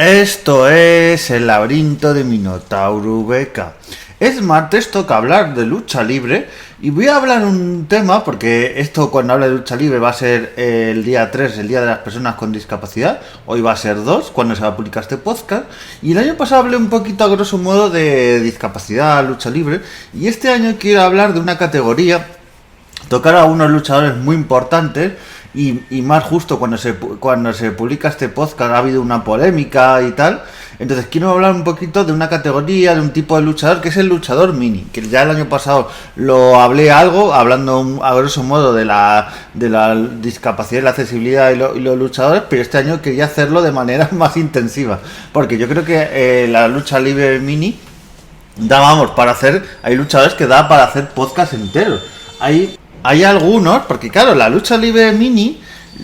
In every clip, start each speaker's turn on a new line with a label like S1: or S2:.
S1: Esto es el laberinto de Minotauro Beca. Es martes, toca hablar de lucha libre y voy a hablar un tema porque esto cuando habla de lucha libre va a ser el día 3, el día de las personas con discapacidad. Hoy va a ser 2 cuando se va a publicar este podcast. Y el año pasado hablé un poquito a grosso modo de discapacidad, lucha libre. Y este año quiero hablar de una categoría, tocar a unos luchadores muy importantes. Y más justo cuando se publica este podcast ha habido una polémica y tal. Entonces quiero hablar un poquito de una categoría, de un tipo de luchador que es el luchador mini, que ya el año pasado lo hablé algo, hablando a grosso modo de la discapacidad y la accesibilidad y los luchadores, pero este año quería hacerlo de manera más intensiva, porque yo creo que la lucha libre mini hay luchadores que da para hacer podcast enteros. Hay algunos, porque claro, la lucha libre mini,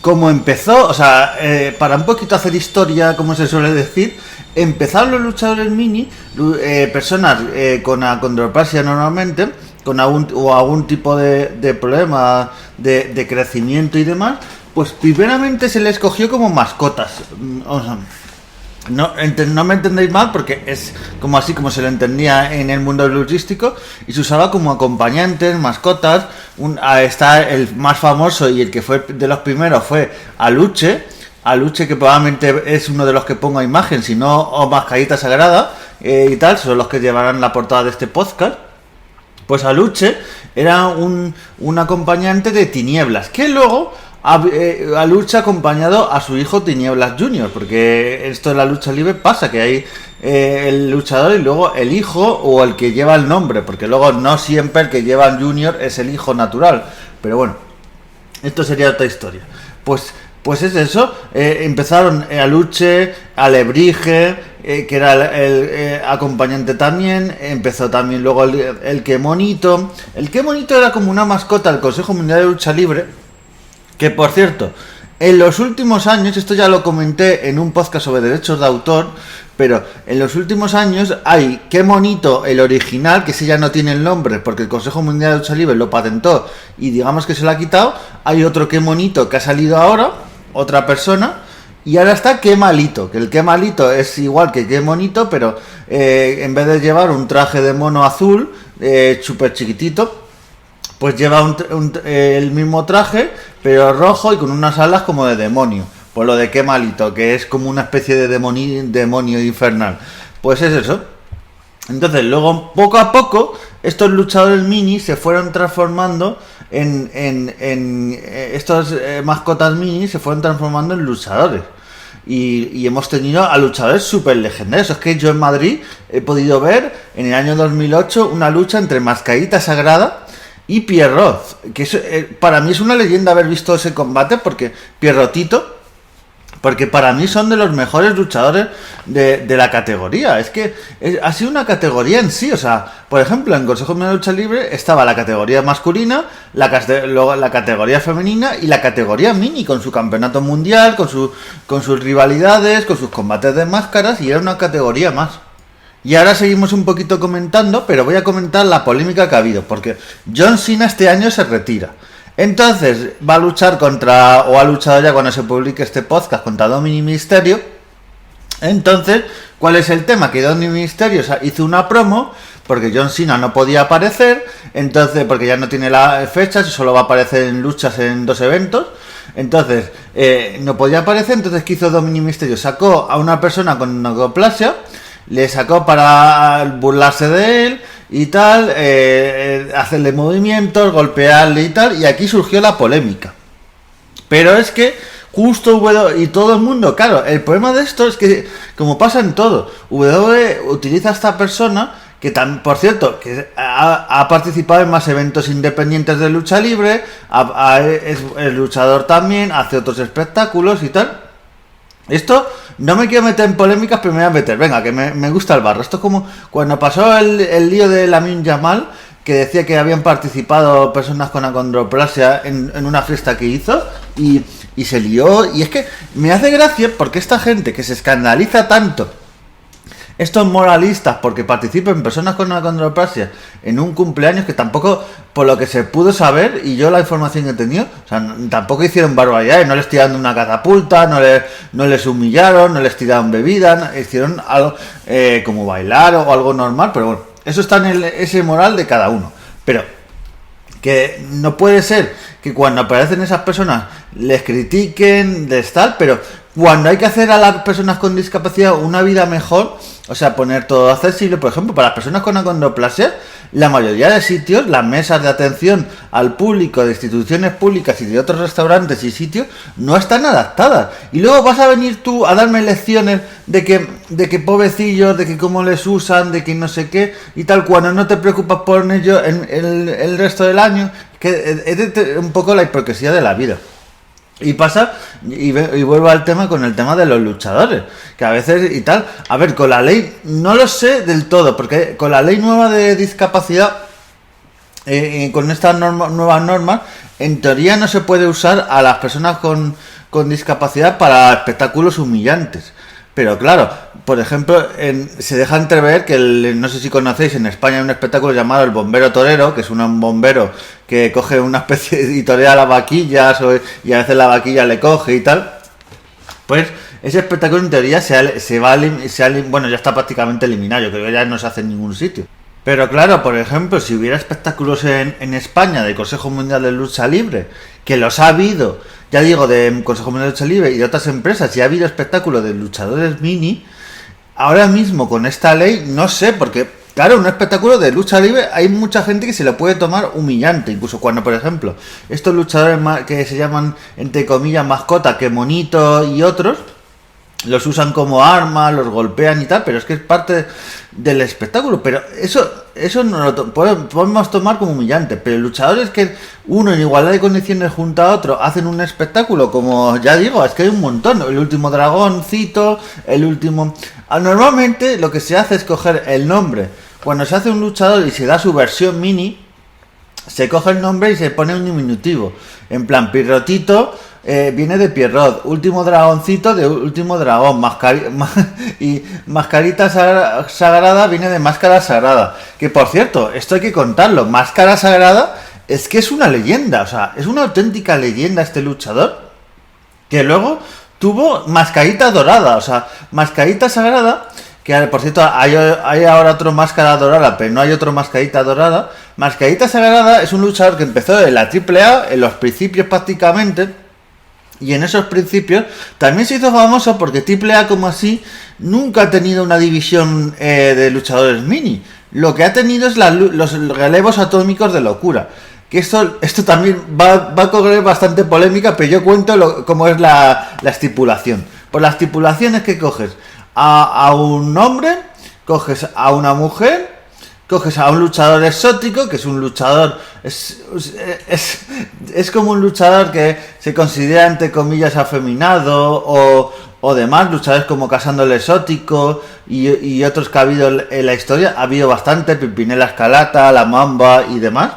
S1: como empezó, o sea, para un poquito hacer historia, como se suele decir, empezaron los luchadores mini, personas con acondroplasia normalmente, con algún tipo de problema de crecimiento y demás, pues primeramente se les cogió como mascotas. O sea, no me entendéis mal porque es como así como se lo entendía en el mundo luchístico y se usaba como acompañantes, mascotas. Está el más famoso y el que fue de los primeros fue Aluche, que probablemente es uno de los que pongo a imagen, si no, o Mascarita Sagrada y tal, son los que llevarán la portada de este podcast. Pues Aluche era un acompañante de Tinieblas, que luego a lucha acompañado a su hijo Tinieblas Junior, porque esto de la lucha libre pasa que hay el luchador y luego el hijo o el que lleva el nombre, porque luego no siempre el que lleva el Junior es el hijo natural, pero bueno, esto sería otra historia. Pues es eso, empezaron Aluche, Alebrije, que era el acompañante también, empezó también luego el Que Monito. El Que Monito era como una mascota del Consejo Mundial de Lucha Libre, que por cierto, en los últimos años, esto ya lo comenté en un podcast sobre derechos de autor, pero en los últimos años hay Que Monito, el original, que ese ya no tiene el nombre porque el Consejo Mundial de Lucha Libre lo patentó y digamos que se lo ha quitado. Hay otro Que Monito que ha salido ahora, otra persona, y ahora está Que Malito, que el Que Malito es igual que Monito, pero en vez de llevar un traje de mono azul, súper chiquitito, pues lleva el mismo traje, pero rojo y con unas alas como de demonio. Pues lo de Que Malito, que es como una especie de demonio infernal. Pues es eso. Entonces, luego, poco a poco, estos luchadores mini se fueron transformando estas mascotas mini se fueron transformando en luchadores. Y hemos tenido a luchadores súper legendarios. Es que yo en Madrid he podido ver en el año 2008 una lucha entre Mascarita Sagrada y Pierrot, que para mí es una leyenda haber visto ese combate, porque para mí son de los mejores luchadores de la categoría. Es que ha sido una categoría en sí. O sea, por ejemplo, en Consejo de Lucha Libre estaba la categoría masculina, luego la categoría femenina y la categoría mini, con su campeonato mundial, con sus rivalidades, con sus combates de máscaras, y era una categoría más. Y ahora seguimos un poquito comentando, pero voy a comentar la polémica que ha habido, porque John Cena este año se retira. Entonces va a luchar ha luchado ya cuando se publique este podcast contra Dominic Mysterio. Entonces, ¿cuál es el tema? Que Dominic Mysterio hizo una promo, porque John Cena no podía aparecer, entonces, porque ya no tiene las fechas y solo va a aparecer en luchas en 2 eventos. Entonces, no podía aparecer, entonces ¿qué hizo Dominic Mysterio? Sacó a una persona con acondroplasia, le sacó para burlarse de él y tal, hacerle movimientos, golpearle y tal, y aquí surgió la polémica. Pero es que justo y todo el mundo, claro, el problema de esto es que, como pasa en todo, utiliza a esta persona, que por cierto, que ha participado en más eventos independientes de lucha libre, es luchador también, hace otros espectáculos y tal. Esto no me quiero meter en polémicas, pero me voy a meter. Venga, que me gusta el barro. Esto es como cuando pasó el lío de Lamin Yamal, que decía que habían participado personas con acondroplasia en una fiesta que hizo y se lió. Y es que me hace gracia porque esta gente que se escandaliza tanto estos moralistas porque participen personas con acondroplasia en un cumpleaños que tampoco, por lo que se pudo saber y yo la información que he tenido, o sea, tampoco hicieron barbaridades, no les tiraron una catapulta, no les humillaron, no les tiraron bebida, hicieron algo como bailar o algo normal, pero bueno, eso está en ese moral de cada uno. Pero que no puede ser que cuando aparecen esas personas les critiquen, les tal, pero cuando hay que hacer a las personas con discapacidad una vida mejor, o sea, poner todo accesible, por ejemplo, para las personas con acondroplasia, la mayoría de sitios, las mesas de atención al público de instituciones públicas y de otros restaurantes y sitios no están adaptadas. Y luego vas a venir tú a darme lecciones de que pobrecillos, de que cómo les usan, de que no sé qué y tal, cuando no te preocupas por ello el resto del año, que es un poco la hipocresía de la vida. Y pasa, y vuelvo al tema con el tema de los luchadores, que a veces y tal, a ver, con la ley, no lo sé del todo, porque con la ley nueva de discapacidad, con estas nuevas normas, en teoría no se puede usar a las personas con discapacidad para espectáculos humillantes. Pero claro, por ejemplo, se deja entrever que, no sé si conocéis, en España hay un espectáculo llamado El Bombero Torero, que es un bombero que coge una especie y torea las vaquillas y a veces la vaquilla le coge y tal. Pues ese espectáculo en teoría bueno, ya está prácticamente eliminado, yo creo que ya no se hace en ningún sitio. Pero claro, por ejemplo, si hubiera espectáculos en España del Consejo Mundial de Lucha Libre, que los ha habido, ya digo, de Consejo Mundial de Lucha Libre y de otras empresas, y ha habido espectáculos de luchadores mini, ahora mismo con esta ley, no sé, porque claro, un espectáculo de lucha libre hay mucha gente que se lo puede tomar humillante, incluso cuando, por ejemplo, estos luchadores que se llaman, entre comillas, mascota, que Monito y otros, los usan como arma, los golpean y tal, pero es que es parte del espectáculo. Pero eso no lo podemos tomar como humillante. Pero luchadores que uno en igualdad de condiciones junto a otro hacen un espectáculo, como ya digo, es que hay un montón. El último dragoncito, el último... Normalmente lo que se hace es coger el nombre. Cuando se hace un luchador y se da su versión mini, se coge el nombre y se pone un diminutivo. En plan, Pirrotito... viene de Pierrot, último dragoncito de último dragón, y mascarita sagrada viene de máscara sagrada, que por cierto, esto hay que contarlo, máscara sagrada es que es una leyenda, o sea, es una auténtica leyenda este luchador, que luego tuvo mascarita dorada, o sea, mascarita sagrada, que por cierto hay ahora otro máscara dorada, pero no hay otro mascarita dorada. Mascarita sagrada es un luchador que empezó en la AAA, en los principios prácticamente. Y en esos principios también se hizo famoso porque AAA como así nunca ha tenido una división de luchadores mini. Lo que ha tenido es los relevos atómicos de locura. Que esto también va a correr bastante polémica, pero yo cuento cómo es la estipulación. Por la estipulación es que coges a un hombre, coges a una mujer, coges a un luchador exótico, que es un luchador, es como un luchador que se considera entre comillas afeminado o demás, luchadores como Casando el Exótico y otros que ha habido en la historia, ha habido bastante, Pimpinela Escarlata, La Mamba y demás.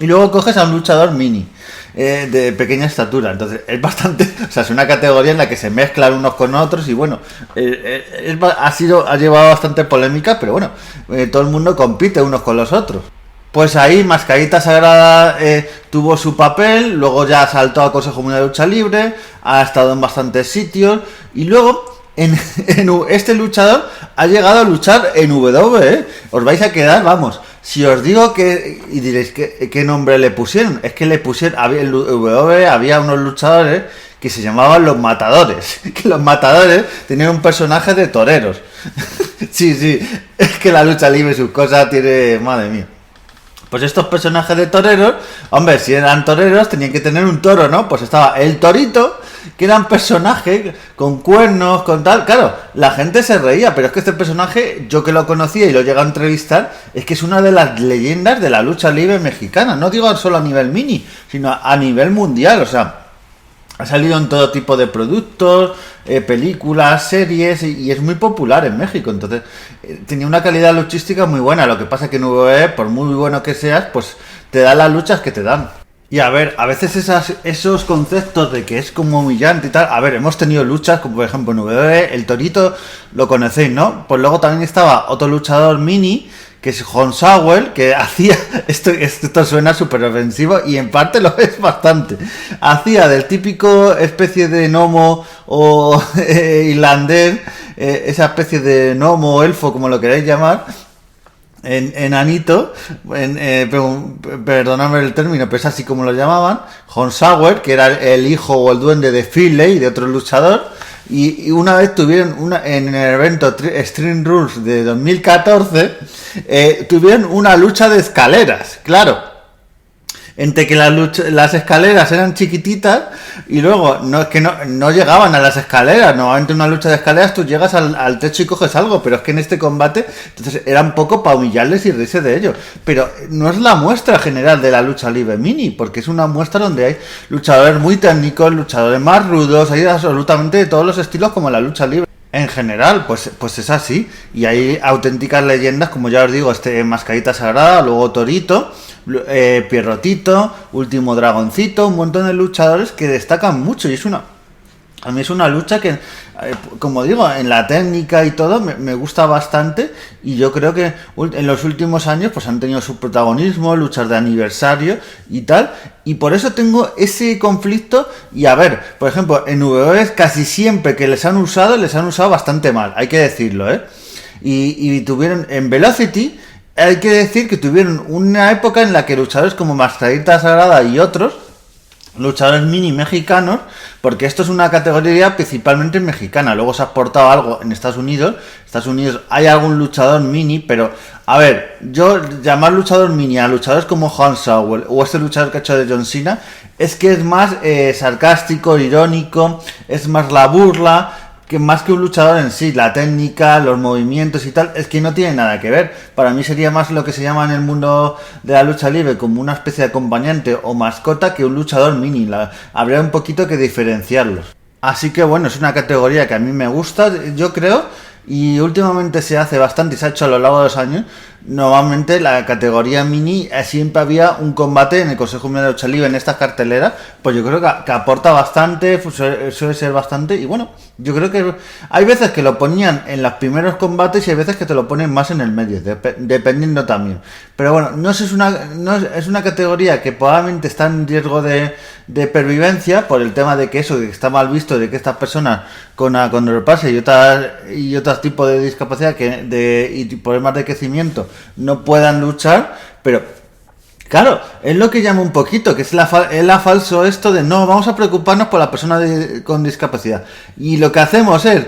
S1: Y luego coges a un luchador mini, de pequeña estatura. Entonces es bastante, o sea, es una categoría en la que se mezclan unos con otros y bueno, ha llevado bastante polémica, pero bueno, todo el mundo compite unos con los otros. Pues ahí Mascarita Sagrada tuvo su papel, luego ya saltó a Consejo Mundial de Lucha Libre, ha estado en bastantes sitios y luego este luchador ha llegado a luchar en WWE. Os vais a quedar, vamos. Si os digo que, y diréis ¿qué nombre le pusieron? Es que le pusieron, en WWE había unos luchadores que se llamaban los Matadores. Que los Matadores tenían un personaje de toreros. Sí, es que la lucha libre y sus cosas tiene, madre mía. Pues estos personajes de toreros, hombre, si eran toreros tenían que tener un toro, ¿no? Pues estaba el torito, que era un personaje con cuernos, con tal. Claro, la gente se reía, pero es que este personaje, yo que lo conocía y lo llegué a entrevistar, es que es una de las leyendas de la lucha libre mexicana. No digo solo a nivel mini, sino a nivel mundial, o sea, ha salido en todo tipo de productos, películas, series, y es muy popular en México. Entonces, tenía una calidad luchística muy buena. Lo que pasa es que en WWE, por muy bueno que seas, pues te da las luchas que te dan. Y a ver, a veces esos conceptos de que es como humillante y tal, a ver, hemos tenido luchas, como por ejemplo en WWE, el Torito, lo conocéis, ¿no? Pues luego también estaba otro luchador mini, que es Hornswoggle, que hacía, esto suena súper ofensivo y en parte lo es bastante, hacía del típico especie de gnomo o irlandés, esa especie de gnomo o elfo, como lo queráis llamar, enanito, perdonadme el término, pero es así como lo llamaban, Hornswoggle, que era el hijo o el duende de Finlay, de otro luchador, y una vez tuvieron en el evento Extreme Rules de 2014, tuvieron una lucha de escaleras, claro. Entre que las escaleras eran chiquititas y luego no es que no llegaban a las escaleras. Normalmente en una lucha de escaleras tú llegas al techo y coges algo, pero es que en este combate entonces era un poco para humillarles y reírse de ellos. Pero no es la muestra general de la lucha libre mini, porque es una muestra donde hay luchadores muy técnicos, luchadores más rudos, hay absolutamente de todos los estilos como la lucha libre. En general, pues es así. Y hay auténticas leyendas, como ya os digo, Mascarita Sagrada, luego Torito, Pierrotito, Último Dragoncito, un montón de luchadores que destacan mucho. Y a mí es una lucha que, como digo, en la técnica y todo, me gusta bastante. Y yo creo que en los últimos años pues han tenido su protagonismo, luchas de aniversario y tal. Y por eso tengo ese conflicto. Y a ver, por ejemplo, en WWE casi siempre que les han usado bastante mal, hay que decirlo, ¿eh? Y tuvieron en Velocity, hay que decir que tuvieron una época en la que luchadores como Mascarita Sagrada y otros luchadores mini mexicanos, porque esto es una categoría principalmente mexicana, luego se ha exportado algo en Estados Unidos hay algún luchador mini, pero a ver, yo llamar luchador mini a luchadores como Hornswoggle o este luchador que ha hecho de John Cena, es que es más sarcástico, irónico, es más la burla, que más que un luchador en sí, la técnica, los movimientos y tal, es que no tiene nada que ver. Para mí sería más lo que se llama en el mundo de la lucha libre como una especie de acompañante o mascota que un luchador mini. Habría un poquito que diferenciarlos. Así que bueno, es una categoría que a mí me gusta, yo creo, y últimamente se hace bastante y se ha hecho a lo largo de los años. Normalmente la categoría mini siempre había un combate en el Consejo Mundial de Lucha Libre en estas carteleras, pues yo creo que aporta bastante, suele ser bastante, y bueno, yo creo que hay veces que lo ponían en los primeros combates y hay veces que te lo ponen más en el medio, dependiendo también. Pero bueno, no es una categoría que probablemente está en riesgo de pervivencia por el tema de que eso, de que está mal visto, de que estas personas con andropausia y otros tipos de discapacidad y problemas de crecimiento no puedan luchar, pero claro, es lo que llama un poquito, que es la falso esto de no, vamos a preocuparnos por la persona con discapacidad. Y lo que hacemos es,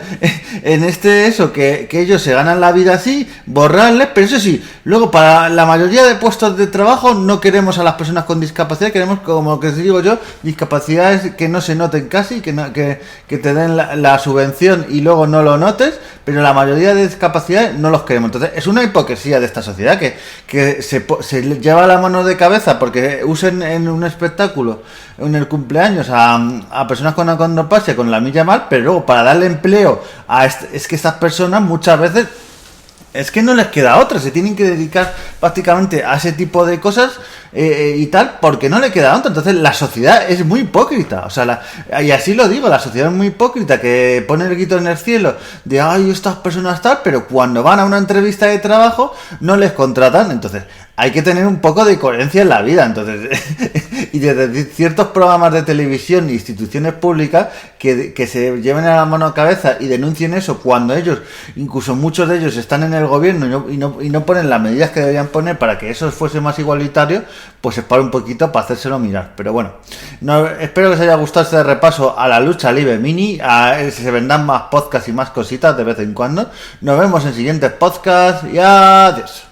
S1: en que ellos se ganan la vida así, borrarles, pero eso sí, luego para la mayoría de puestos de trabajo no queremos a las personas con discapacidad, queremos, como que digo yo, discapacidades que no se noten casi, que te den la subvención y luego no lo notes, pero la mayoría de discapacidades no los queremos. Entonces, es una hipocresía de esta sociedad que se lleva la mano de cabeza porque usen en un espectáculo en el cumpleaños a personas con acondroplasia con la milla mal, pero luego para darle empleo es que estas personas muchas veces es que no les queda otra, se tienen que dedicar prácticamente a ese tipo de cosas y tal, porque no le queda otra. Entonces la sociedad es muy hipócrita, o sea, y así lo digo, la sociedad es muy hipócrita, que pone el grito en el cielo de ay, estas personas tal, pero cuando van a una entrevista de trabajo no les contratan. Entonces hay que tener un poco de coherencia en la vida. Entonces y desde ciertos programas de televisión e instituciones públicas que se lleven a la mano a cabeza y denuncien eso cuando ellos, incluso muchos de ellos están en el gobierno y no ponen las medidas que deberían poner para que eso fuese más igualitario, pues se para un poquito para hacérselo mirar. Pero bueno, espero que os haya gustado este repaso a la lucha libre mini, se vendrán más podcasts y más cositas de vez en cuando. Nos vemos en siguientes podcasts y adiós.